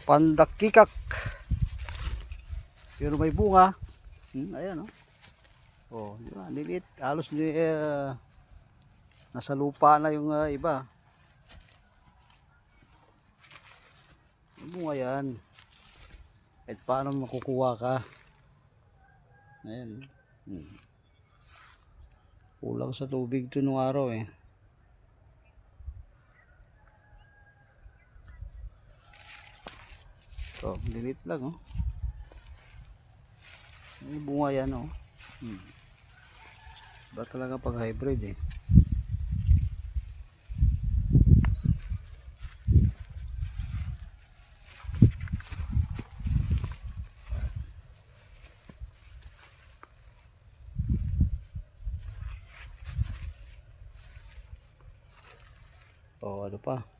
Pandakikak. Pero may bunga. Ayan oh. Oh, yun, lilit. Halos nasa lupa na yung iba. May bunga yan. At paano makukuha ka? Ayan. Kulang sa tubig to nung araw eh. So, lilit lang oh. May bunga yan oh. Ba talaga pag hybrid eh. Oh, ano pa?